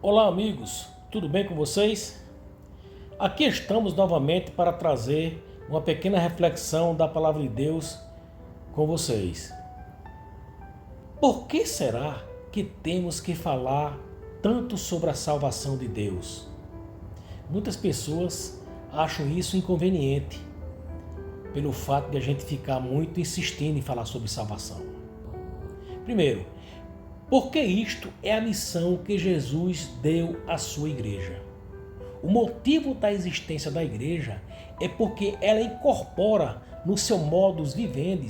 Olá, amigos, tudo bem com vocês? Aqui estamos novamente para trazer uma pequena reflexão da Palavra de Deus com vocês. Por que será que temos que falar tanto sobre a salvação de Deus? Muitas pessoas acham isso inconveniente, pelo fato de a gente ficar muito insistindo em falar sobre salvação. Primeiro, porque isto é a missão que Jesus deu à sua igreja. O motivo da existência da igreja é porque ela incorpora no seu modus vivendi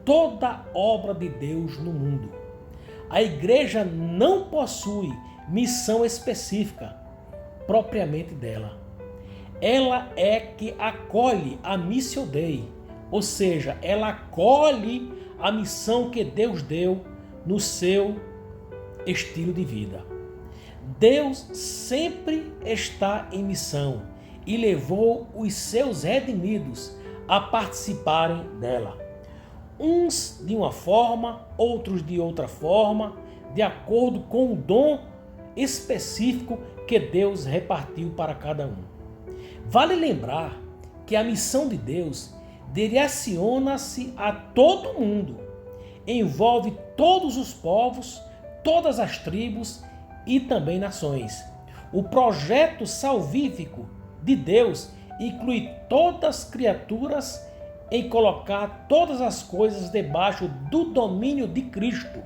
toda a obra de Deus no mundo. A igreja não possui missão específica propriamente dela. Ela é que acolhe a Missio Dei, ou seja, ela acolhe a missão que Deus deu no seu estilo de vida. Deus sempre está em missão e levou os seus redimidos a participarem dela. Uns de uma forma, outros de outra forma, de acordo com o dom específico que Deus repartiu para cada um. Vale lembrar que a missão de Deus direciona-se a todo mundo, envolve todos os povos, todas as tribos e também nações. O projeto salvífico de Deus inclui todas as criaturas em colocar todas as coisas debaixo do domínio de Cristo.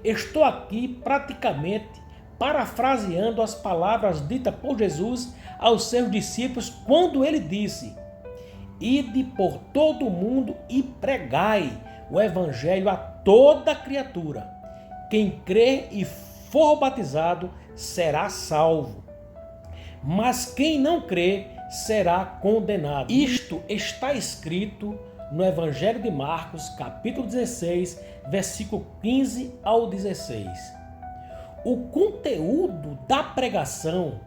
Estou aqui praticamente parafraseando as palavras ditas por Jesus aos seus discípulos quando ele disse: "Ide por todo o mundo e pregai o evangelho a toda criatura. Quem crer e for batizado será salvo, mas quem não crer será condenado." Isto está escrito no Evangelho de Marcos, capítulo 16, versículo 15 ao 16. O conteúdo da pregação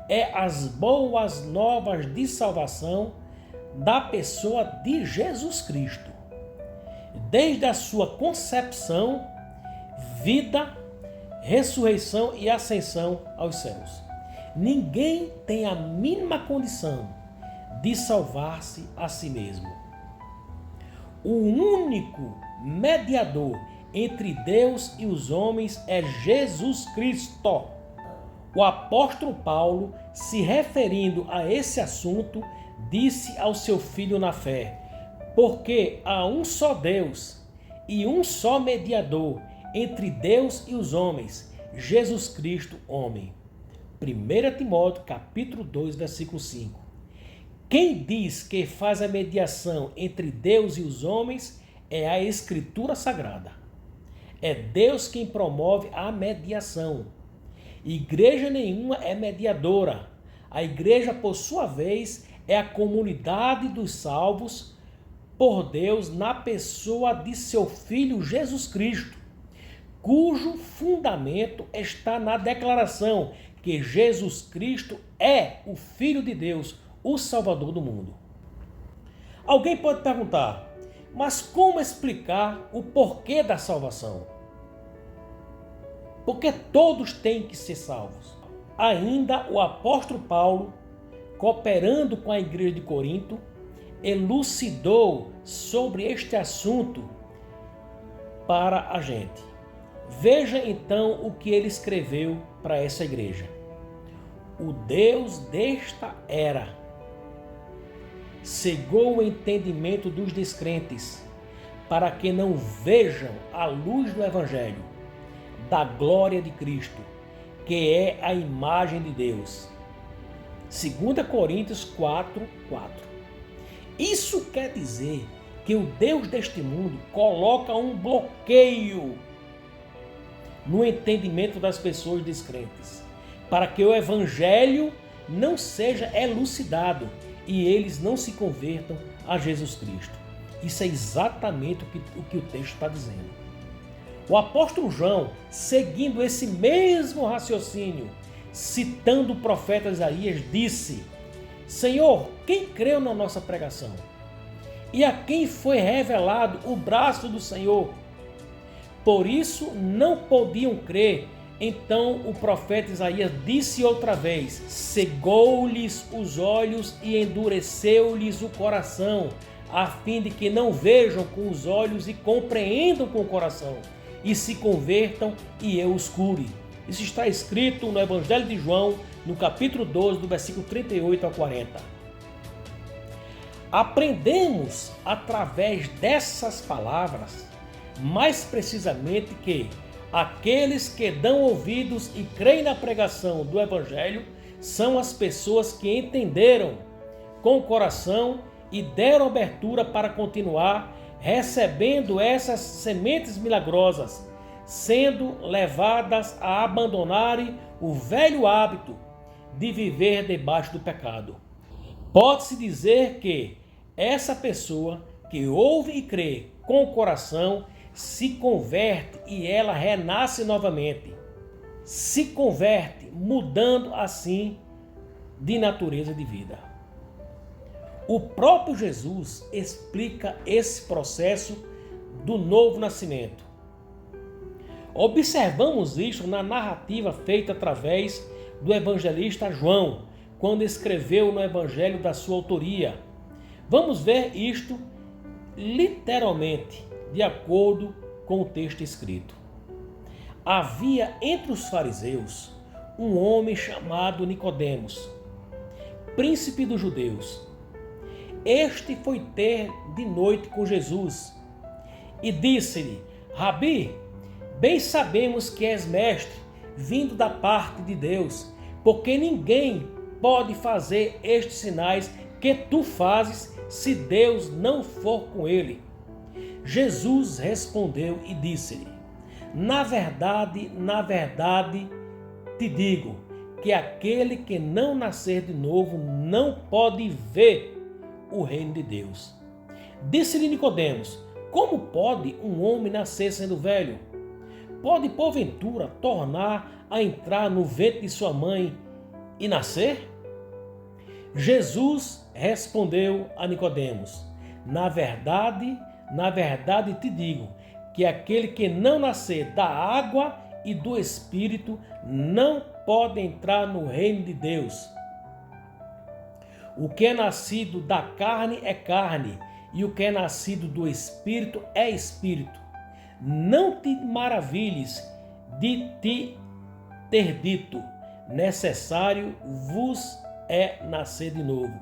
é as boas novas de salvação da pessoa de Jesus Cristo, desde a sua concepção, vida, ressurreição e ascensão aos céus. Ninguém tem a mínima condição de salvar-se a si mesmo. O único mediador entre Deus e os homens é Jesus Cristo. O apóstolo Paulo, se referindo a esse assunto, disse ao seu filho na fé: "Porque há um só Deus e um só mediador entre Deus e os homens, Jesus Cristo, homem." 1 Timóteo, capítulo 2, versículo 5. Quem diz que faz a mediação entre Deus e os homens é a Escritura Sagrada. É Deus quem promove a mediação. Igreja nenhuma é mediadora. A igreja, por sua vez, é a comunidade dos salvos por Deus na pessoa de seu Filho Jesus Cristo, cujo fundamento está na declaração que Jesus Cristo é o Filho de Deus, o Salvador do mundo. Alguém pode perguntar: mas como explicar o porquê da salvação? Porque todos têm que ser salvos. Ainda o apóstolo Paulo, cooperando com a igreja de Corinto, elucidou sobre este assunto para a gente. Veja então o que ele escreveu para essa igreja. O Deus desta era cegou o entendimento dos descrentes, para que não vejam a luz do Evangelho, da glória de Cristo, que é a imagem de Deus. 2 Coríntios 4, 4. Isso quer dizer que o Deus deste mundo coloca um bloqueio no entendimento das pessoas descrentes, para que o Evangelho não seja elucidado e eles não se convertam a Jesus Cristo. Isso é exatamente o que o texto está dizendo. O apóstolo João, seguindo esse mesmo raciocínio, citando o profeta Isaías, disse: "Senhor, quem creu na nossa pregação? E a quem foi revelado o braço do Senhor?" Por isso não podiam crer Então o profeta Isaías disse outra vez: cegou-lhes os olhos e endureceu-lhes o coração, a fim de que não vejam com os olhos e compreendam com o coração, e se convertam e eu os cure. Isso está escrito no Evangelho de João, no capítulo 12, do versículo 38 a 40. Aprendemos através dessas palavras, mais precisamente, que aqueles que dão ouvidos e creem na pregação do Evangelho são as pessoas que entenderam com o coração e deram abertura para continuar recebendo essas sementes milagrosas, sendo levadas a abandonarem o velho hábito de viver debaixo do pecado. Pode-se dizer que essa pessoa que ouve e crê com o coração se converte e ela renasce novamente. Se converte, mudando assim de natureza de vida. O próprio Jesus explica esse processo do novo nascimento. Observamos isso na narrativa feita através do evangelista João, quando escreveu no evangelho da sua autoria. Vamos ver isto literalmente, de acordo com o texto escrito. Havia entre os fariseus um homem chamado Nicodemos, príncipe dos judeus. Este foi ter de noite com Jesus e disse-lhe: Rabi, bem sabemos que és mestre, vindo da parte de Deus, porque ninguém pode fazer estes sinais que tu fazes se Deus não for com ele. Jesus respondeu e disse-lhe: na verdade, te digo que aquele que não nascer de novo não pode ver o reino de Deus. Disse-lhe Nicodemos: como pode um homem nascer sendo velho? Pode porventura tornar a entrar no ventre de sua mãe e nascer? Jesus respondeu a Nicodemos: na verdade te digo que aquele que não nascer da água e do Espírito não pode entrar no reino de Deus. O que é nascido da carne é carne, e o que é nascido do Espírito é Espírito. Não te maravilhes de te ter dito: necessário vos é nascer de novo.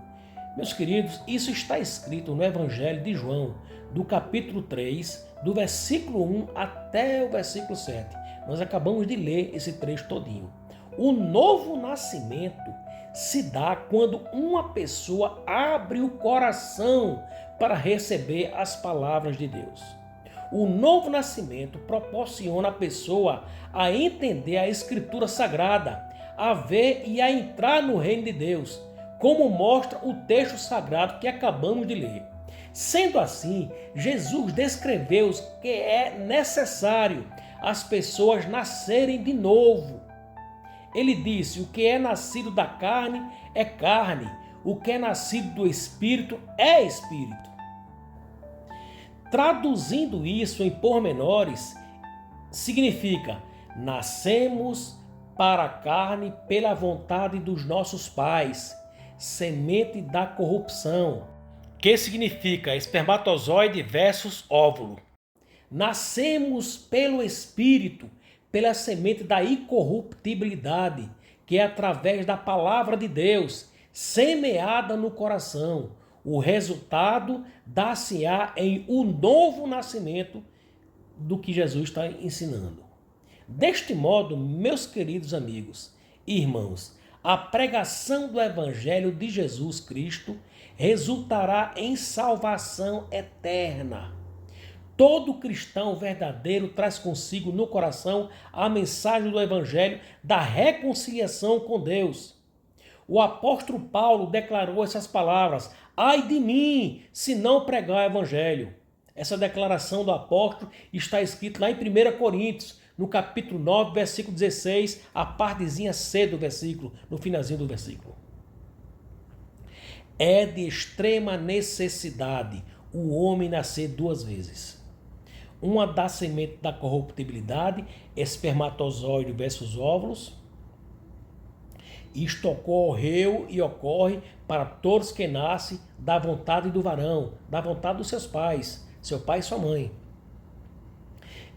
Meus queridos, isso está escrito no Evangelho de João, do capítulo 3, do versículo 1 até o versículo 7. Nós acabamos de ler esse trecho todinho. O novo nascimento se dá quando uma pessoa abre o coração para receber as palavras de Deus. O novo nascimento proporciona a pessoa a entender a Escritura Sagrada, a ver e a entrar no reino de Deus, como mostra o texto sagrado que acabamos de ler. Sendo assim, Jesus descreveu que é necessário as pessoas nascerem de novo. Ele disse: o que é nascido da carne é carne, o que é nascido do Espírito é Espírito. Traduzindo isso em pormenores, significa: nascemos para a carne pela vontade dos nossos pais, semente da corrupção, que significa espermatozoide versus óvulo. Nascemos pelo Espírito, pela semente da incorruptibilidade, que é através da palavra de Deus, semeada no coração. O resultado dá-se-á em um novo nascimento do que Jesus está ensinando. Deste modo, meus queridos amigos e irmãos, a pregação do Evangelho de Jesus Cristo resultará em salvação eterna. Todo cristão verdadeiro traz consigo no coração a mensagem do Evangelho da reconciliação com Deus. O apóstolo Paulo declarou essas palavras: ai de mim, se não pregar o Evangelho. Essa declaração do apóstolo está escrita lá em 1 Coríntios, no capítulo 9, versículo 16, a partezinha C do versículo, no finalzinho do versículo. É de extrema necessidade o homem nascer duas vezes. Uma da semente da corruptibilidade, espermatozoide versus óvulos. Isto ocorreu e ocorre para todos que nascem da vontade do varão, da vontade dos seus pais, seu pai e sua mãe.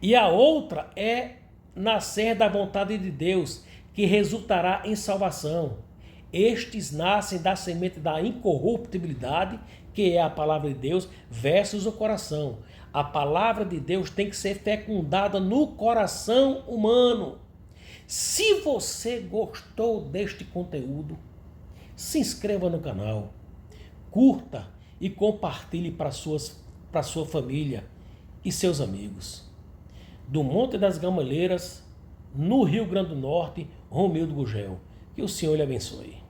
E a outra é nascer da vontade de Deus, que resultará em salvação. Estes nascem da semente da incorruptibilidade, que é a palavra de Deus, versus o coração. A palavra de Deus tem que ser fecundada no coração humano. Se você gostou deste conteúdo, se inscreva no canal, curta e compartilhe para sua família e seus amigos. Do Monte das Gameleiras, no Rio Grande do Norte, Romildo Gugel. Que o Senhor lhe abençoe.